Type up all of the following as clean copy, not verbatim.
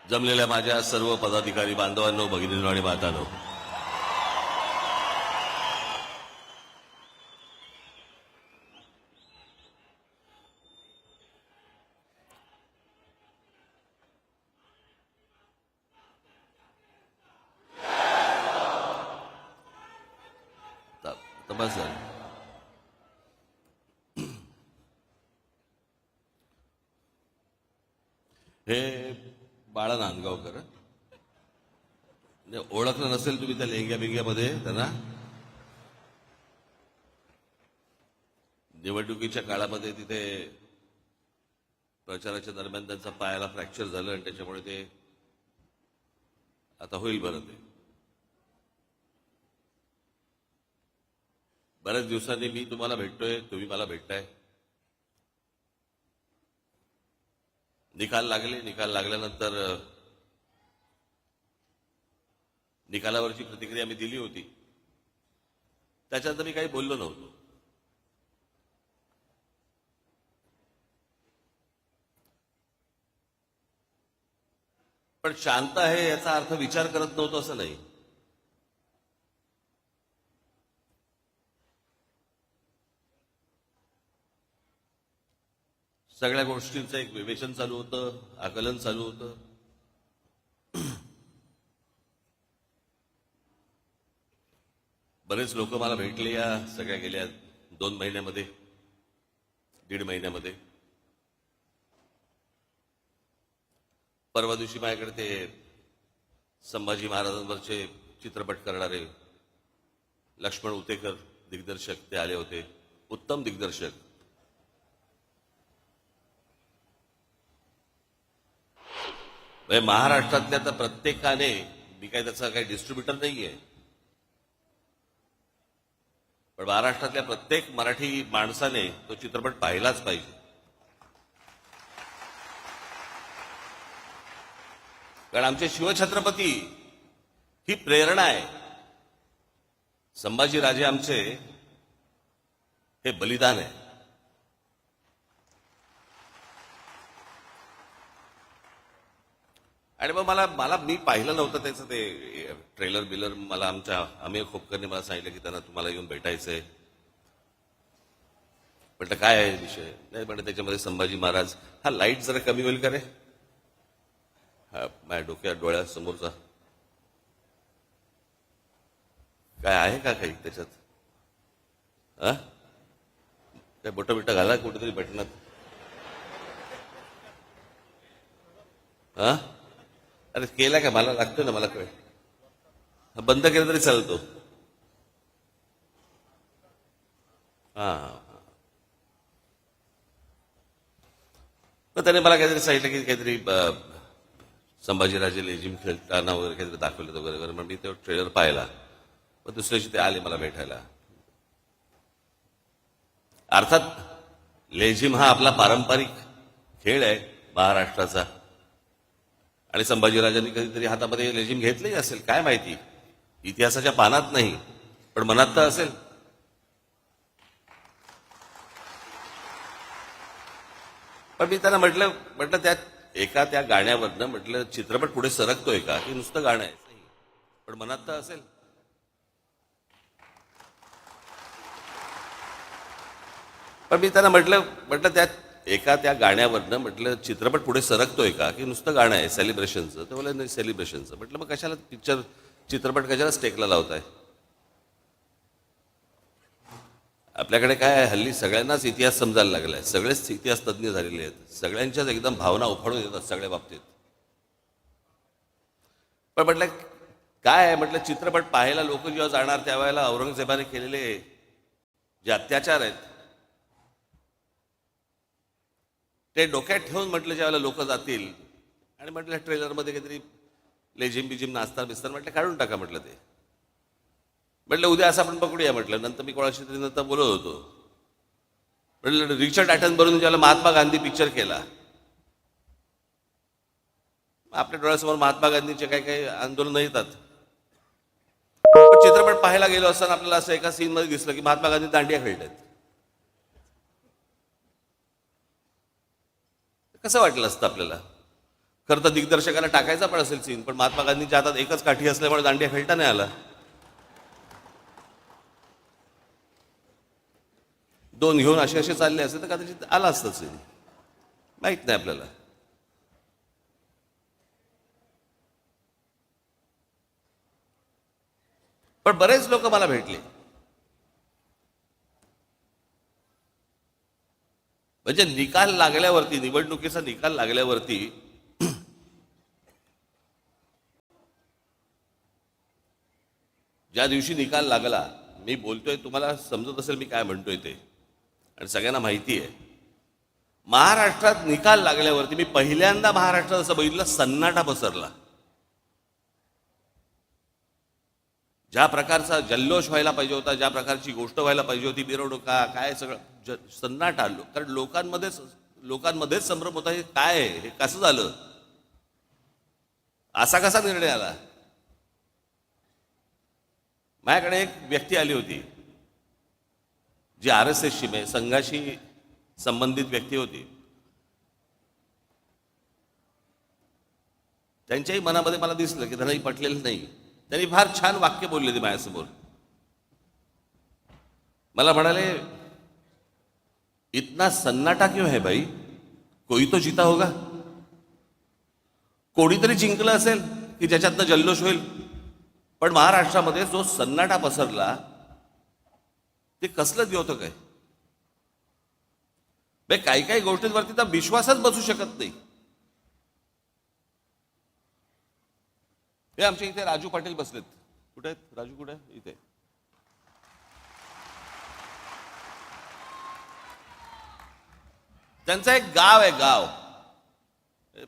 जमलेल्या माझ्या सर्व पदाधिकारी बांधवांनो, भगिनींनो आणि मातांनो, बस हे बाळा नांदगावकर, म्हणजे ओळखलं नसेल तुम्ही त्या लेंग्या बिंग्यामध्ये त्यांना. निवडणुकीच्या काळामध्ये तिथे प्रचाराच्या दरम्यान त्यांचा पायाला फ्रॅक्चर झालं आणि त्याच्यामुळे ते आता होईल बरं. ते बऱ्याच दिवसांनी मी तुम्हाला भेटतोय, तुम्ही मला भेटताय. निकाल लागल्यानंतर निकालावरची प्रतिक्रिया मी दिली होती. त्याच्यानंतर मी काही बोललो नव्हतो. पण शांत आहे याचा अर्थ विचार करत नव्हतो असं नाही. सगळ्या गोष्टींचं एक विवेचन चालू होतं, आकलन चालू होतं. बरेच लोक मला भेटले या सगळ्या गेल्या 2 महिन्यामध्ये, 1.5 महिन्यामध्ये. परवा दिवशी माझ्याकडे ते संभाजी महाराजांवरचे चित्रपट करणारे लक्ष्मण उतेकर दिग्दर्शक ते आले होते. उत्तम दिग्दर्शक. महाराष्ट्रातल्या तर प्रत्येकाने, मी काही त्याचा काही डिस्ट्रीब्युटर नाहीये, पण महाराष्ट्रातल्या प्रत्येक मराठी माणसाने तो चित्रपट पाहिलाच पाहिजे. कारण आमचे शिवछत्रपती ही प्रेरणा आहे. संभाजीराजे आमचे हे बलिदान आहे. आणि मग मला मी पाहिलं नव्हतं त्याचं ते ट्रेलर बिलर. मला आमच्या अमेय खोपकरने मला सांगितलं की त्यांना तुम्हाला येऊन भेटायचंय. म्हटलं काय आहे विषय. नाही म्हणजे त्याच्यामध्ये संभाजी महाराज, हा लाईट जरा कमी होईल का रे, हा माझ्या डोक्यात डोळ्यासमोरचा काय आहे का काही त्याच्यात, हा काय बोटं बिटं घाला कुठेतरी बटनात, हा अरे केला का, मला लागतं ना, मला कळ. बंद केलं तरी चालतो. हा मग त्याने मला काहीतरी सांगितलं की काहीतरी संभाजीराजे लेझिम खेळताना वगैरे काहीतरी दाखवलं वगैरे. मग मी तो ट्रेलर पाहिला. मग दुसऱ्या दिवशी ते आले मला भेटायला. अर्थात लेझिम हा आपला पारंपरिक खेळ आहे महाराष्ट्राचा, आणि संभाजीराजांनी कधीतरी हातामध्ये लेझिम घेतलंही असेल, काय माहिती. इतिहासाच्या पानात नाही पण मनात तर असेल. पण मी त्यांना म्हटलं त्यात त्या गाण्यावरनं म्हटलं चित्रपट पुढे सरकतोय का की नुसतं गाणं आहे, पण मनात तर असेल. पण मी त्यांना म्हटलं त्या गाण्यावरनं म्हटलं चित्रपट पुढे सरकतोय का की नुसतं गाणं आहे सेलिब्रेशनचं. तर बोला नाही सेलिब्रेशनचं. म्हटलं मग कशाला चित्रपट कशाला स्टेकला लावताय. आपल्याकडे काय आहे, हल्ली सगळ्यांनाच इतिहास समजायला लागलाय. सगळेच इतिहास तज्ज्ञ झालेले आहेत. सगळ्यांच्याच एकदम भावना उफाळून येतात सगळ्या बाबतीत. पण म्हटलं काय आहे, म्हटलं चित्रपट पाहायला लोक जेव्हा जाणार त्यावेळेला औरंगजेबाने केलेले जे अत्याचार आहेत ते डोक्यात ठेवून म्हटलं ज्यावेळेला लोक जातील, आणि म्हटलं ट्रेलरमध्ये काहीतरी लेझिम बिजिम नाचतात बिस्तार, म्हटलं काढून टाका. म्हटलं ते म्हटलं उद्या असं आपण पकडूया. म्हटलं नंतर मी कोणाशी तरी नंतर बोलत होतो. म्हटलं रिचर्ड ॲटनबरोबर ज्याला महात्मा गांधी पिक्चर केला, आपल्या डोळ्यासमोर महात्मा गांधीचे काही काही आंदोलन येतात. चित्रपट पाहायला गेलो असताना आपल्याला असं एका सीन मध्ये दिसलं की महात्मा गांधी दांडिया खेळतात. कसं वाटलं असतं आपल्याला. खरं तर दिग्दर्शकाला टाकायचा पण असेल सीन, पण महात्मा गांधींच्या हातात एकच काठी असल्यामुळे दांडिया खेळता नाही आला. 2 घेऊन असे असे चालले असते तर कदाचित आला असतं सीन, माहित नाही आपल्याला. पण बरेच लोक मला भेटले, म्हणजे निकाल लागल्यावरती, निवडणुकीचा निकाल लागल्यावरती ज्या दिवशी निकाल लागला, मी बोलतोय, तुम्हाला समजत असेल मी काय म्हणतोय ते, आणि सगळ्यांना माहिती आहे. महाराष्ट्रात निकाल लागल्यावरती मी पहिल्यांदा महाराष्ट्रात असं बघितलं, सन्नाटा पसरला. ज्या प्रकारचा जल्लोष व्हायला पाहिजे होता, ज्या प्रकारची गोष्ट व्हायला पाहिजे होती, मिरवणुका काय सगळं सन्नाटा आलो. कारण लोकांमध्येच संभ्रम होता, हे काय आहे, हे कसं झालं, असा कसा निर्णय आला. माझ्याकडे एक व्यक्ती आली होती जी RSSची म्हणजे संघाशी संबंधित व्यक्ती होती. त्यांच्याही मनामध्ये मला दिसलं की त्यांनाही पटलेलं नाही. त्यांनी फार छान वाक्य बोलले ते माझ्यासमोर. मला म्हणाले, इतना सन्नाटा क्यों है भाई, कोई तो जीता होगा. कोणीतरी जिंकलं असेल की ज्याच्यातनं जल्लोष होईल, पण महाराष्ट्रामध्ये जो सन्नाटा पसरला ते कसलं द्योतक आहे. काही काही गोष्टींवरती तर विश्वासच बसू शकत नाही. हे आमच्या इथे राजू पाटील बसलेत. कुठे आहेत राजू, कुठे आहे? इथे. त्यांचं एक गाव आहे, गाव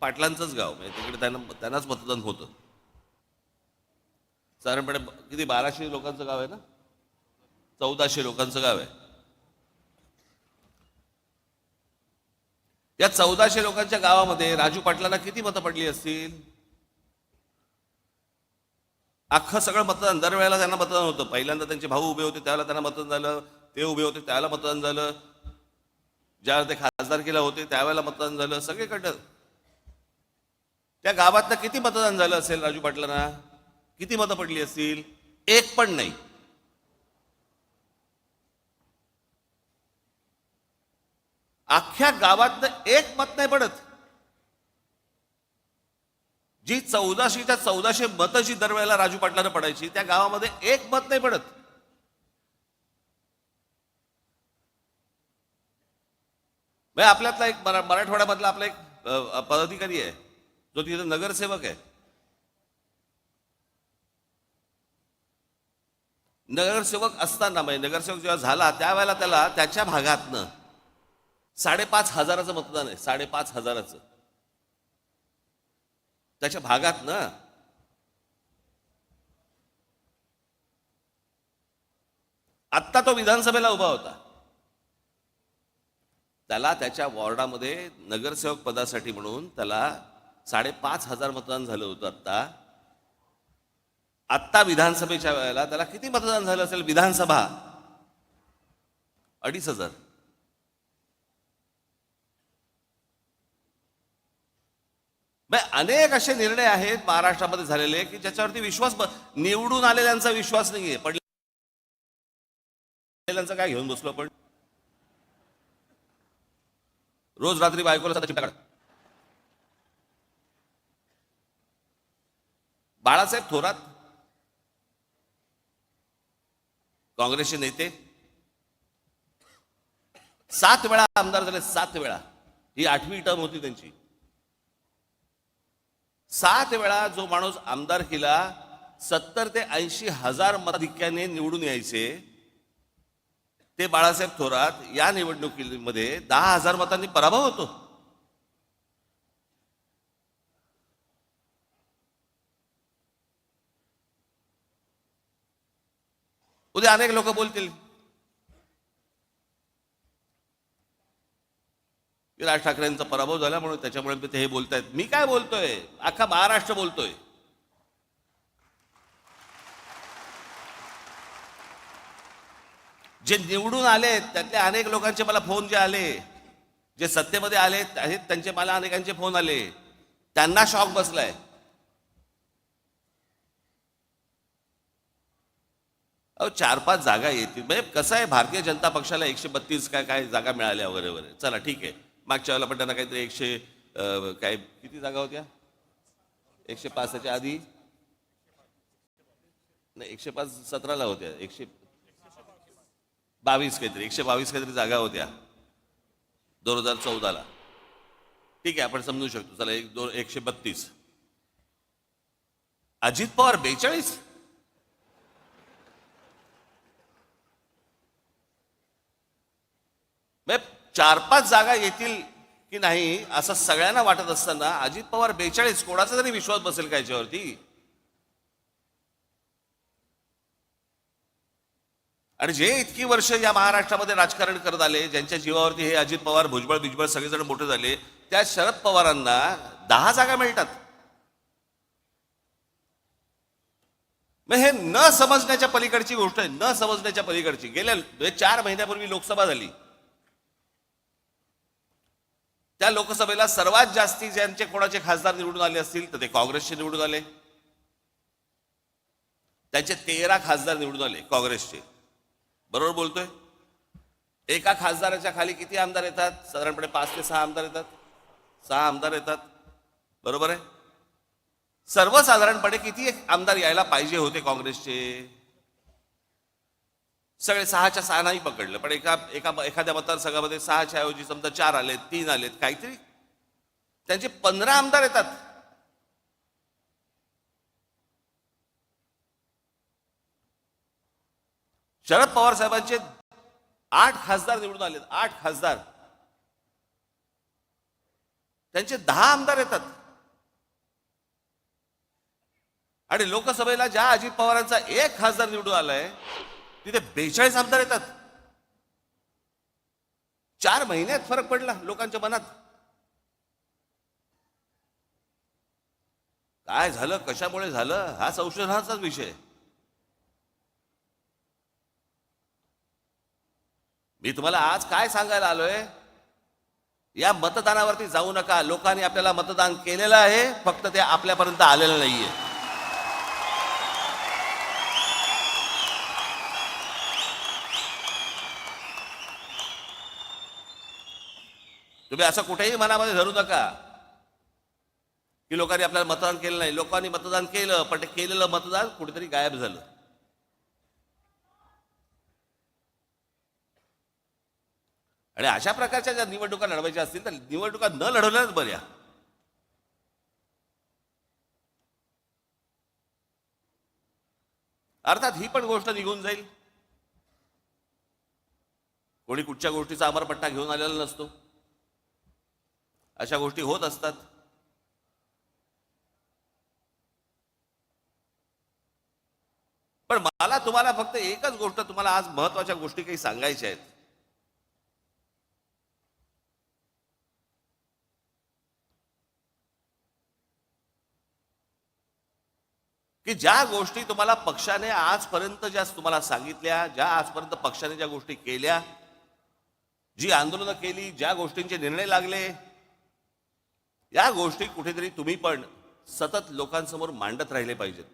पाटलांचंच गाव, म्हणजे तिकडे त्यांनाच मतदान होतं. साधारणपणे किती 1200 लोकांचं गाव आहे ना, 1400 लोकांचं गाव आहे. या 1400 लोकांच्या गावामध्ये राजू पाटलांना किती मतं पडली असतील? अख्खं सगळं मतदान, दरवेळेला त्यांना मतदान होतं. पहिल्यांदा त्यांचे भाऊ उभे होते त्यावेळेला त्यांना मतदान झालं, ते उभे होते त्यावेळेला मतदान झालं, ज्यावेळेला ते खासदारकीला होते त्यावेळेला मतदान झालं, सगळीकडं. त्या गावातनं किती मतदान झालं असेल राजू पाटलांना? किती मतं पडली असतील? एक पण नाही. अख्ख्या गावातनं एक मत नाही पडत. जी 1400च्या 1400 मतं जी दरवेळेला राजू पाटलांना पडायची, त्या गावामध्ये एक मत नाही पडत. म्हणजे आपल्यातला एक मराठवाड्यामधला आपला एक पदाधिकारी आहे जो तिथे नगरसेवक आहे. नगरसेवक असताना, म्हणजे नगरसेवक जेव्हा झाला त्यावेळेला त्याला त्याच्या भागातनं 5,500 मतदान आहे. 5,500 त्याच्या भागातनं. आत्ता तो विधानसभेला उभा होता, त्याला त्याच्या वॉर्डामध्ये नगरसेवक पदासाठी म्हणून त्याला 5,500 मतदान झालं होतं. आत्ता विधानसभेच्या वेळेला त्याला किती मतदान झालं असेल? विधानसभा 2,500. अनेक असे निर्णय आहेत महाराष्ट्रामध्ये झालेले की ज्याच्यावरती विश्वास, निवडून आलेल्यांचा विश्वास नाहीये, पडलेल्यांचा काय घेऊन बसलो आपण. रोज रात्री बायकोला चिमटा काढ. बाळासाहेब थोरात काँग्रेसचे नेते 7 वेळा आमदार झाले. 7 वेळा, ही 8वी टर्म होती त्यांची. 7 वेळा जो माणूस आमदार केला, 70 ते 80 हजार मताधिक्याने निवडून यायचे, ते बाळासाहेब थोरात या निवडणुकीमध्ये 10,000 मतांनी पराभव होतो. उद्या अनेक लोक बोलतील की राज ठाकरेंचा पराभव झाला म्हणून त्याच्यामुळे ते हे बोलतायत. मी काय बोलतोय? अख्खा महाराष्ट्र बोलतोय. जे निवडून आले त्यातले अनेक लोकांचे मला फोन जे आले, जे सत्तेमध्ये आले आहेत त्यांचे मला अनेकांचे फोन आले त्यांना शॉक बसलाय. अहो 4-5 जागा येतील म्हणजे कसं आहे, भारतीय जनता पक्षाला 132 काय काय जागा मिळाल्या वगैरे वगैरे, चला ठीक आहे. मागच्या वेळेला पण त्यांना काहीतरी 100 काय किती जागा होत्या, 105 आधी नाही, 105 17ला होत्या, 122 काहीतरी, 122 काहीतरी जागा होत्या 2014ला. ठीक आहे, आपण समजू शकतो, चला 132. अजित पवार 42. म्हणजे 4-5 जागा येतील की नाही असं सगळ्यांना वाटत असताना अजित पवार 42, कोणाचा तरी विश्वास बसेल का याच्यावरती? आणि जे इतकी वर्ष या महाराष्ट्रामध्ये राजकारण करत आले, ज्यांच्या जीवावरती हे अजित पवार, भुजबळ बिजबळ सगळेजण मोठे झाले, त्या शरद पवारांना 10 जागा मिळतात. मग हे न समजण्याच्या पलीकडची गोष्ट आहे, न समजण्याच्या पलीकडची. गेल्या 4 महिन्यापूर्वी लोकसभा झाली. त्या लोकसभेला सर्वात जास्ती ज्यांचे कोणाचे खासदार निवडून आले असतील तर ते काँग्रेसचे निवडून आले. त्यांचे 13 खासदार निवडून आले काँग्रेसचे. बरोबर बोलतोय? एका खासदाराच्या खाली किती आमदार येतात? साधारणपणे 5 ते 6 आमदार येतात. 6 आमदार येतात, बरोबर आहे. सर्वसाधारणपणे किती आमदार यायला पाहिजे होते काँग्रेसचे? सगळे 6च्या 6 नाही पकडलं, पण एखाद्या मतदारसंघामध्ये 6च्या ऐवजी समजा 4 आलेत, 3 आलेत, काहीतरी त्यांचे 15 आमदार येतात. शरद पवार साहेबांचे 8 खासदार निवडून आलेत, 8 खासदार. त्यांचे 10 आमदार येतात. आणि लोकसभेला ज्या अजित पवारांचा 1 खासदार निवडून आलाय तिथे 42 आमदार येतात. 4 महिन्यात फरक पडला लोकांच्या मनात. काय झालं, कशामुळे झालं, हा संशोधनाचाच विषय. मी तुम्हाला आज काय सांगायला आलोय, या मतदानावरती जाऊ नका. लोकांनी आपल्याला मतदान केलेलं आहे, फक्त ते आपल्यापर्यंत आलेलं नाहीये. तुम्ही असं कुठेही मनामध्ये धरू नका की लोकांनी आपल्याला मतदान केलं नाही. लोकांनी मतदान केलं, पण ते केलेलं मतदान कुठेतरी गायब झालं. आणि अशा प्रकारच्या ज्या निवडणुका लढवायच्या असतील तर निवडणुका न लढवल्याच बऱ्या. अर्थात ही पण गोष्ट निघून जाईल. कोणी कुठच्या गोष्टीचा अमरपट्टा घेऊन आलेला नसतो. अशा गोष्टी होत असतात. पण मला तुम्हाला फक्त एकच गोष्ट, तुम्हाला आज महत्वाच्या गोष्टी काही सांगायच्या आहेत. की ज्या गोष्टी तुम्हाला पक्षाने आजपर्यंत ज्या तुम्हाला सांगितल्या, ज्या आजपर्यंत पक्षाने ज्या गोष्टी केल्या, जी आंदोलनं केली, ज्या गोष्टींचे निर्णय लागले, या गोष्टी कुठेतरी तुम्ही पण सतत लोकांसमोर मांडत राहिले पाहिजेत.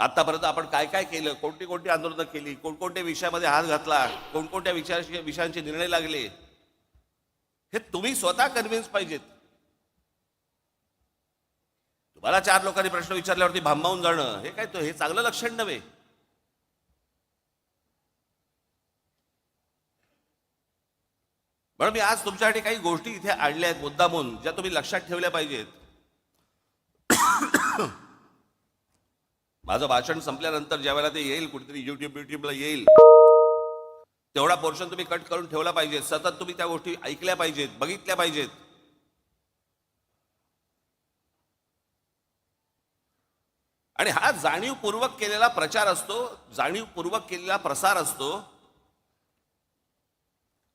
आतापर्यंत आपण काय काय केलं, कोणती कोणती आंदोलनं केली, कोणकोणत्या विषयामध्ये हात घातला, कोणकोणत्या विषयांचे निर्णय लागले, हे तुम्ही स्वतः कन्व्हिन्स पाहिजेत. तुम्हाला 4 लोकांनी प्रश्न विचारल्यावरती भांबावून जाणं हे काय, हे चांगलं लक्षण नव्हे. म्हणून मी आज तुमच्यासाठी काही गोष्टी इथे आणल्या आहेत मुद्दामून, ज्या तुम्ही लक्षात ठेवल्या पाहिजेत. माझं भाषण संपल्यानंतर ज्या वेळेला ते येईल, कुठेतरी युट्यूबला येईल, तेवढा पोर्शन तुम्ही कट करून ठेवला पाहिजे. सतत तुम्ही त्या गोष्टी ऐकल्या पाहिजेत, बघितल्या पाहिजेत. आणि हा जाणीवपूर्वक केलेला प्रचार असतो, जाणीवपूर्वक केलेला प्रसार असतो.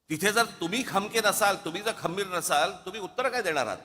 तिथे जर तुम्ही खमके नसाल, तुम्ही जर खंबीर नसाल, तुम्ही उत्तर काय देणार आहात?